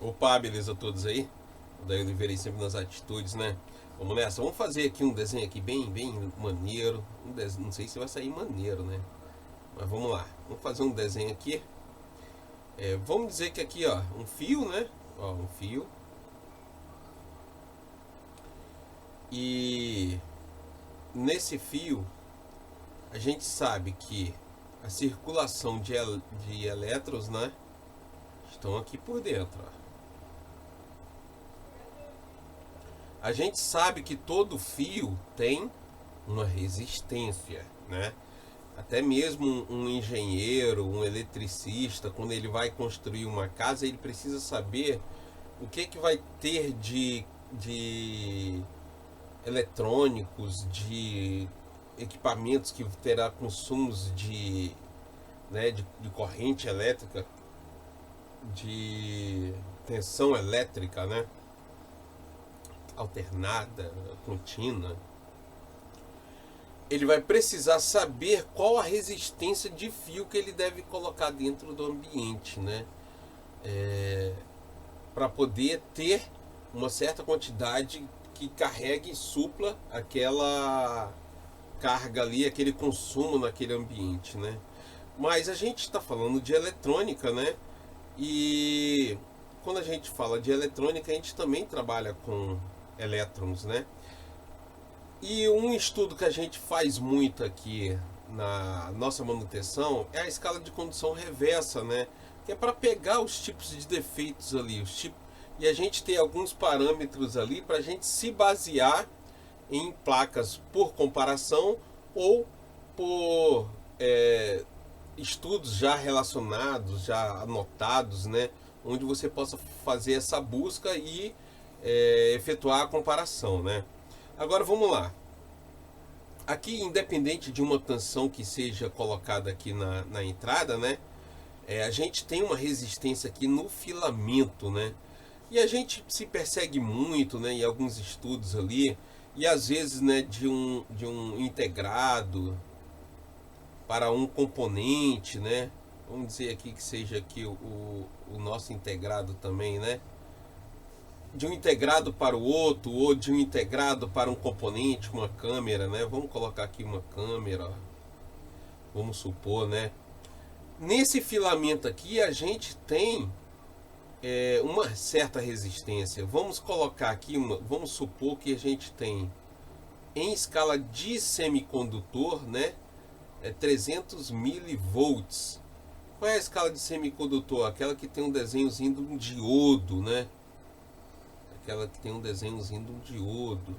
Opa, beleza a todos aí? O Daí Oliveira aí sempre nas atitudes, né? Vamos nessa, vamos fazer aqui um desenho aqui bem maneiro. Não sei se vai sair maneiro, né? Mas vamos lá, vamos fazer um desenho aqui. Vamos dizer que aqui, ó, um fio, né? Ó, um fio. E nesse fio, a gente sabe que a circulação de elétrons, né? Estão aqui por dentro, ó. A gente sabe que todo fio tem uma resistência, né? Até mesmo um engenheiro, um eletricista, quando ele vai construir uma casa, ele precisa saber o que vai ter de eletrônicos, de equipamentos que terá consumos né, de corrente elétrica, de tensão elétrica, né? Alternada, contínua. Ele vai precisar saber qual a resistência de fio que ele deve colocar dentro do ambiente, né? Para poder ter uma certa quantidade que carregue e supla aquela carga ali, aquele consumo naquele ambiente, né? Mas a gente está falando de eletrônica, né? E quando a gente fala de eletrônica, a gente também trabalha com elétrons, né? E um estudo que a gente faz muito aqui na nossa manutenção é a escala de condução reversa, né? Que é para pegar os tipos de defeitos ali, e a gente tem alguns parâmetros ali para a gente se basear em placas por comparação ou por estudos já relacionados, já anotados, né? Onde você possa fazer essa busca e efetuar a comparação, né? Agora vamos lá. Aqui, independente de uma tensão que seja colocada aqui na entrada, né? A gente tem uma resistência aqui no filamento, né? E a gente se persegue muito, né? Em alguns estudos ali, e às vezes, né? De um integrado para um componente, né? Vamos dizer aqui que seja aqui o nosso integrado também, né? De um integrado para o outro, ou de um integrado para um componente, uma câmera, né? Vamos colocar aqui uma câmera, vamos supor, né? Nesse filamento aqui a gente tem uma certa resistência. Vamos colocar aqui, vamos supor que a gente tem em escala de semicondutor, né? 300 milivolts. Qual é a escala de semicondutor? Aquela que tem um desenhozinho de um diodo, né? Aquela que tem um desenhozinho de um diodo.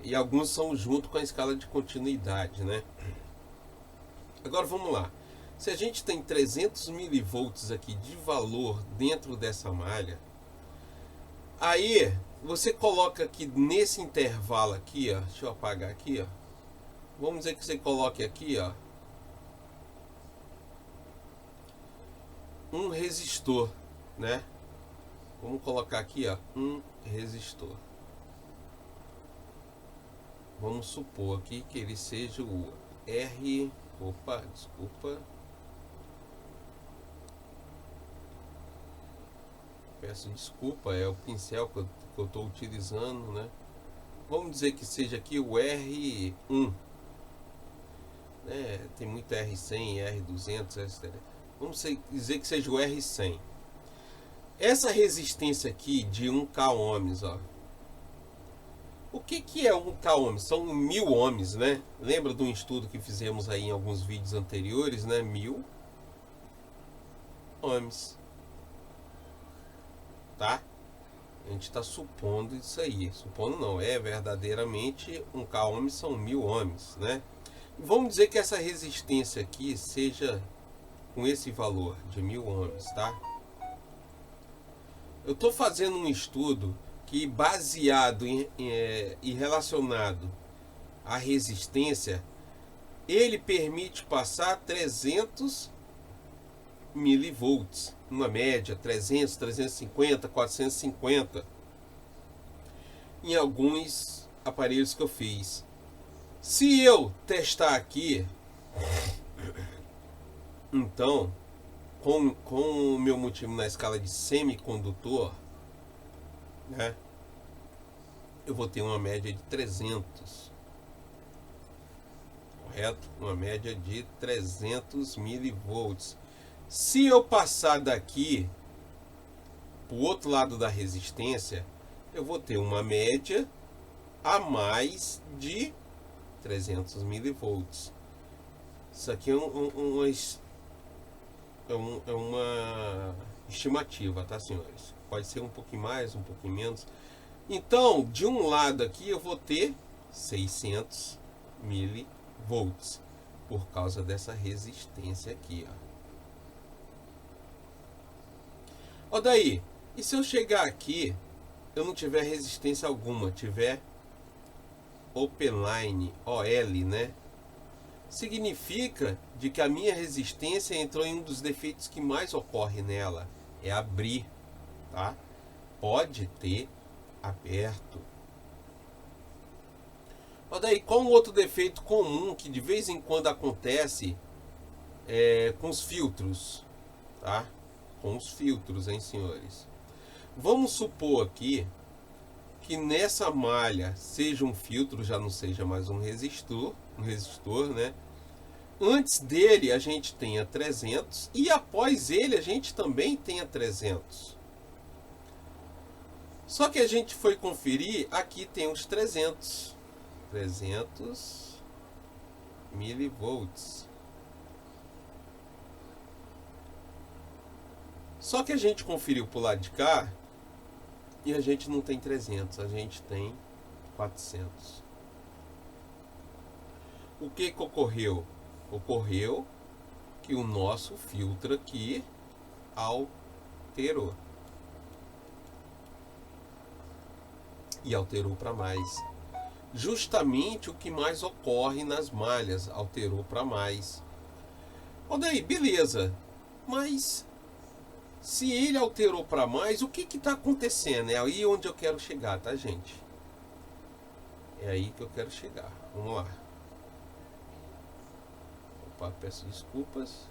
E alguns são junto com a escala de continuidade, né? Agora vamos lá. Se a gente tem 300 milivolts aqui de valor dentro dessa malha, aí você coloca aqui nesse intervalo aqui, ó, deixa eu apagar aqui, ó. Vamos dizer que você coloque aqui, ó, um resistor, né? Vamos colocar aqui, ó, um resistor. Vamos supor aqui que ele seja o R. Opa, desculpa. Peço desculpa, é o pincel que eu estou utilizando, né? Vamos dizer que seja aqui o R1. Tem muito R100, R200, vamos dizer que seja o R100. Essa resistência aqui de 1K ohms, ó. O que é 1K ohms? São 1000 ohms, né? Lembra de um estudo que fizemos aí em alguns vídeos anteriores, né? 1000 ohms. Tá? A gente está supondo isso aí. Supondo não, é verdadeiramente 1K ohms são 1000 ohms, né? Vamos dizer que essa resistência aqui seja com esse valor de 1000 ohms, tá? Eu estou fazendo um estudo que, baseado e relacionado à resistência, ele permite passar 300 milivolts, uma média 300, 350, 450 em alguns aparelhos que eu fiz. Se eu testar aqui, então com o meu motivo na escala de semicondutor, né, eu vou ter uma média de 300, correto? Uma média de 300 milivolts. Se eu passar daqui para o outro lado da resistência, eu vou ter uma média a mais de 300 milivolts. Isso aqui é uma estimativa, tá, senhores? Pode ser um pouquinho mais, um pouquinho menos. Então, de um lado aqui eu vou ter 600 milivolts por causa dessa resistência aqui, ó. Ó, daí, e se eu chegar aqui, eu não tiver resistência alguma, tiver open-line, OL, né? Significa de que a minha resistência entrou em um dos defeitos que mais ocorre nela, é abrir, tá? Pode ter aberto. Ó, daí, qual um outro defeito comum que de vez em quando acontece com os filtros, tá? Com os filtros, hein, senhores? Vamos supor aqui que nessa malha seja um filtro, já não seja mais um resistor, né? Antes dele a gente tenha 300 e após ele a gente também tenha 300. Só que a gente foi conferir, aqui tem os 300 milivolts. Só que a gente conferiu pro lado de cá e a gente não tem 300, a gente tem 400. O que que ocorreu? Ocorreu que o nosso filtro aqui alterou. E alterou para mais. Justamente o que mais ocorre nas malhas, alterou para mais. Ó, daí, beleza. Mas se ele alterou para mais, o que está acontecendo? É aí onde eu quero chegar, tá, gente? É aí que eu quero chegar. Vamos lá. Opa, peço desculpas.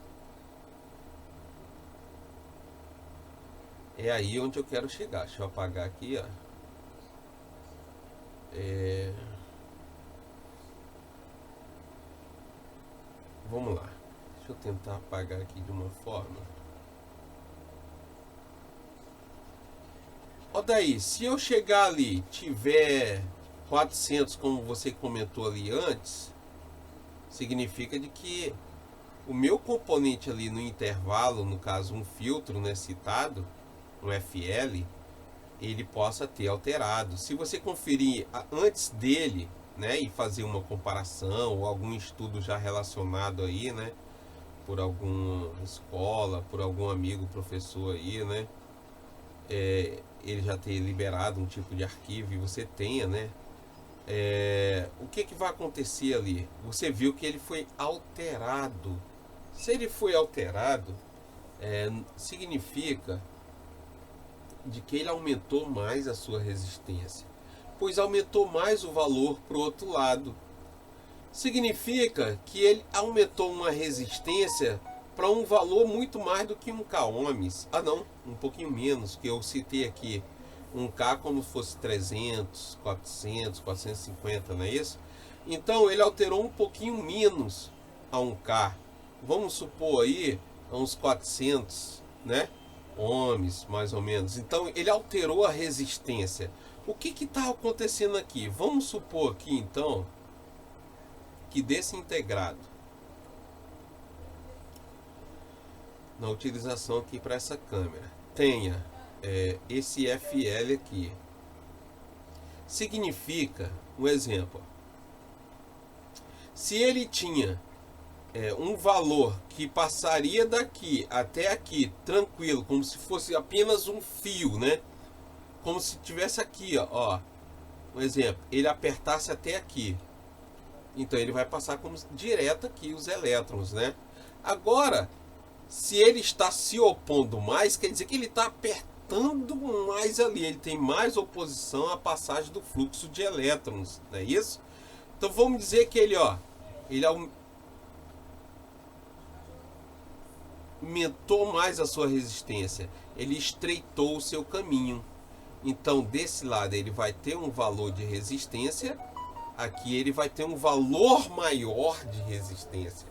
É aí onde eu quero chegar. Deixa eu apagar aqui, ó. Vamos lá. Deixa eu tentar apagar aqui de uma forma. Ó, daí, se eu chegar ali, tiver 400, como você comentou ali antes, significa de que o meu componente ali no intervalo, no caso um filtro, né, citado, um FL, ele possa ter alterado. Se você conferir antes dele, né, e fazer uma comparação ou algum estudo já relacionado aí, né, por alguma escola, por algum amigo professor aí, né, ele já ter liberado um tipo de arquivo e você tenha, né, o que vai acontecer ali? Você viu que ele foi alterado. Se ele foi alterado, significa de que ele aumentou mais a sua resistência, pois aumentou mais o valor para o outro lado. Significa que ele aumentou uma resistência para um valor muito mais do que 1K ohms. Ah não, um pouquinho menos, que eu citei aqui 1K como se fosse 300, 400, 450, não é isso? Então ele alterou um pouquinho menos a 1K. Vamos supor aí uns 400, né? Ohms, mais ou menos. Então ele alterou a resistência. O que está acontecendo aqui? Vamos supor aqui então que desse integrado, na utilização aqui para essa câmera, tenha esse FL aqui. Significa, um exemplo, se ele tinha um valor que passaria daqui até aqui, tranquilo, como se fosse apenas um fio, né? Como se tivesse aqui, ó, um exemplo, ele apertasse até aqui. Então ele vai passar como direto aqui os elétrons, né? Agora, se ele está se opondo mais, quer dizer que ele está apertando mais ali, ele tem mais oposição à passagem do fluxo de elétrons, não é isso? Então vamos dizer que ele, ó, ele aumentou mais a sua resistência, ele estreitou o seu caminho. Então desse lado ele vai ter um valor de resistência, aqui ele vai ter um valor maior de resistência.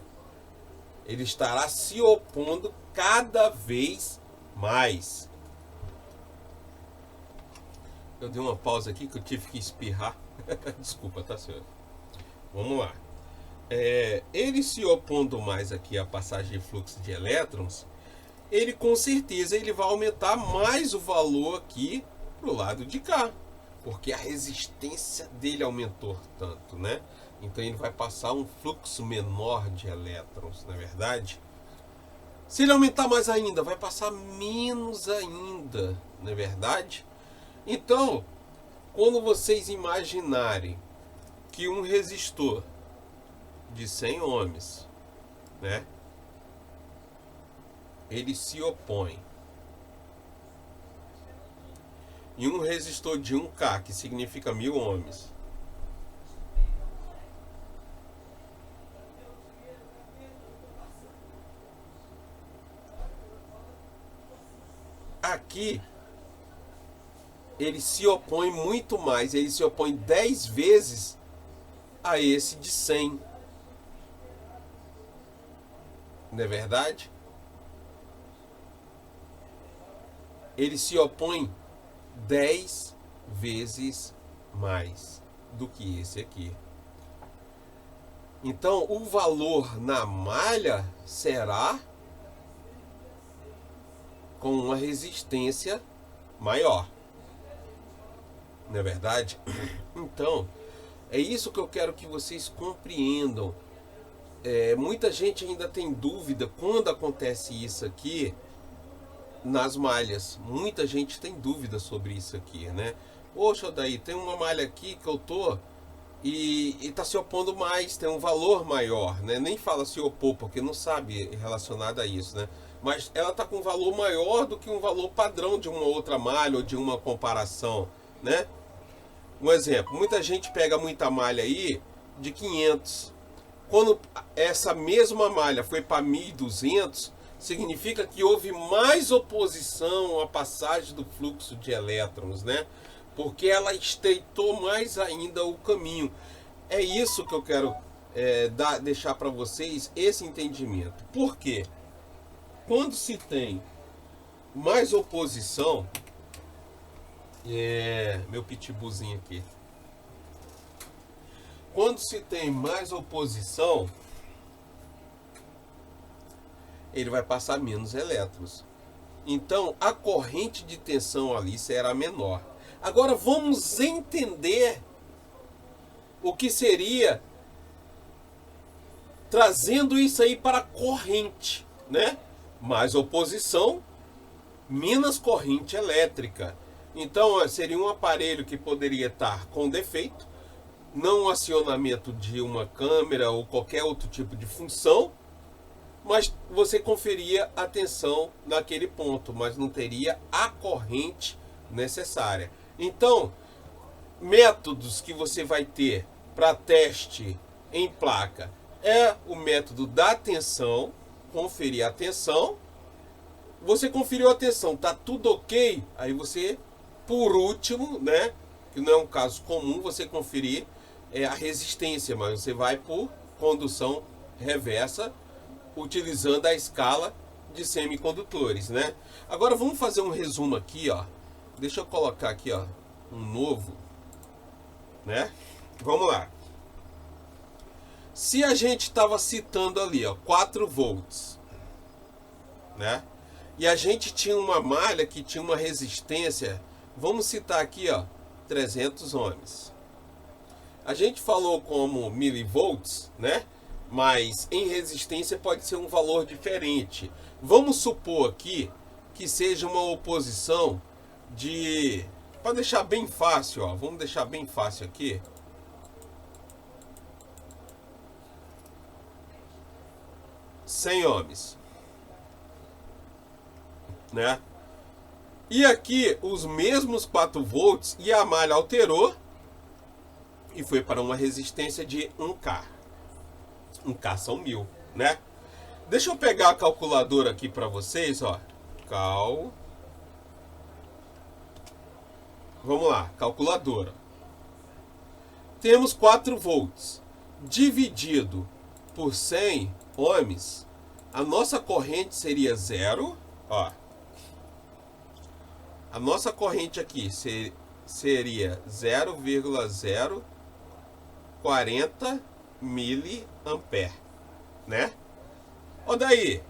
Ele estará se opondo cada vez mais. Eu dei uma pausa aqui que eu tive que espirrar. Desculpa, tá, senhor? Vamos lá. Ele se opondo mais aqui à passagem de fluxo de elétrons, ele com certeza ele vai aumentar mais o valor aqui pro lado de cá, porque a resistência dele aumentou tanto, né? Então ele vai passar um fluxo menor de elétrons, na verdade. Se ele aumentar mais ainda, vai passar menos ainda, não é verdade? Então, quando vocês imaginarem que um resistor de 100 ohms, né, ele se opõe, e um resistor de 1K, que significa 1000 ohms, aqui ele se opõe muito mais, ele se opõe 10 vezes a esse de 100. Não é verdade? Ele se opõe 10 vezes mais do que esse aqui. Então o valor na malha será com uma resistência maior. Não é verdade? Então, é isso que eu quero que vocês compreendam. Muita gente ainda tem dúvida quando acontece isso aqui nas malhas. Muita gente tem dúvida sobre isso aqui, né? Poxa, daí tem uma malha aqui que eu tô e tá se opondo mais, tem um valor maior, né? Nem fala se opor, porque não sabe relacionado a isso, né? Mas ela tá com um valor maior do que um valor padrão de uma outra malha ou de uma comparação, né? Um exemplo, muita gente pega muita malha aí de 500. Quando essa mesma malha foi para 1200, significa que houve mais oposição à passagem do fluxo de elétrons, né? Porque ela estreitou mais ainda o caminho. É isso que eu quero deixar para vocês, esse entendimento. Por quê? Quando se tem mais oposição, meu pitbullzinho aqui. Quando se tem mais oposição, ele vai passar menos elétrons. Então a corrente de tensão ali será menor. Agora vamos entender o que seria trazendo isso aí para a corrente, né? Mais oposição, menos corrente elétrica. Então seria um aparelho que poderia estar com defeito, não acionamento de uma câmera ou qualquer outro tipo de função, mas você conferia a tensão naquele ponto, mas não teria a corrente necessária. Então, métodos que você vai ter para teste em placa é o método da tensão, conferir a tensão. Você conferiu a tensão, tá tudo ok? Aí você, por último, né, que não é um caso comum, você conferir a resistência, mas você vai por condução reversa, utilizando a escala de semicondutores, né? Agora vamos fazer um resumo aqui, ó. Deixa eu colocar aqui, ó, um novo, né? Vamos lá. Se a gente estava citando ali, ó, 4 volts, né? E a gente tinha uma malha que tinha uma resistência, vamos citar aqui, ó, 300 ohms. A gente falou como milivolts, né? Mas em resistência pode ser um valor diferente. Vamos supor aqui que seja uma oposição de... Para deixar bem fácil, ó, vamos deixar bem fácil aqui. $100 ohms, né? E aqui os mesmos 4 volts e a malha alterou e foi para uma resistência de 1K. 1K são 1000, né? Deixa eu pegar a calculadora aqui para vocês, ó. Vamos lá, calculadora. Temos 4 volts dividido por 100 ohms. A nossa corrente seria 0, ó. A nossa corrente aqui seria 0,040 miliampere, né? Ó daí,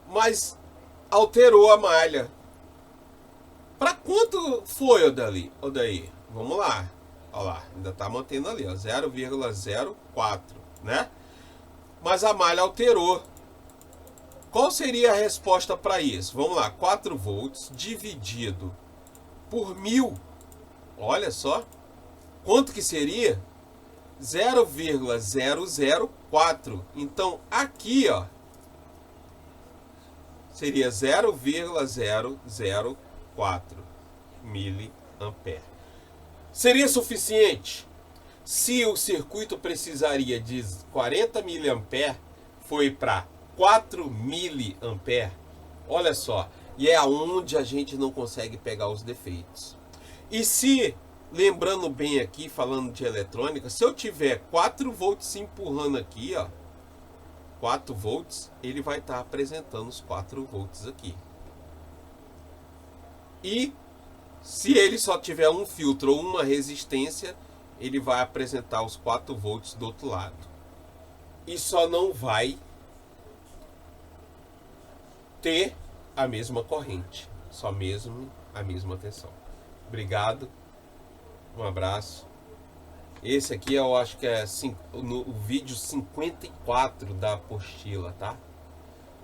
mas alterou a malha. Para quanto foi, ó daí? Vamos lá. Ó lá, ainda tá mantendo ali, ó, 0,04, né? Mas a malha alterou. Qual seria a resposta para isso? Vamos lá, 4 volts dividido por 1000. Olha só. Quanto que seria? 0,004. Então aqui, ó, seria 0,004 miliampere. Seria suficiente? Se o circuito precisaria de 40 miliampere, foi para 4 miliampere. Olha só, e é aonde a gente não consegue pegar os defeitos. E se, lembrando bem aqui, falando de eletrônica, se eu tiver 4 volts empurrando aqui, ó, 4 volts, ele vai estar apresentando os 4 volts aqui. E se ele só tiver um filtro ou uma resistência, ele vai apresentar os 4 volts do outro lado. E só não vai ter a mesma corrente, só mesmo a mesma tensão. Obrigado, um abraço. Esse aqui eu acho que é o vídeo 54 da apostila, tá?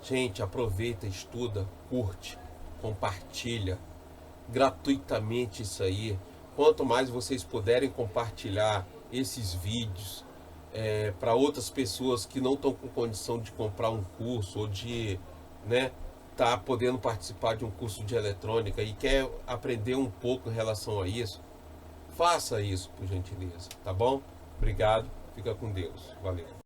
Gente, aproveita, estuda, curte, compartilha gratuitamente isso aí. Quanto mais vocês puderem compartilhar esses vídeos para outras pessoas que não estão com condição de comprar um curso ou de, né, tá podendo participar de um curso de eletrônica e quer aprender um pouco em relação a isso, faça isso, por gentileza, tá bom? Obrigado, fica com Deus, valeu.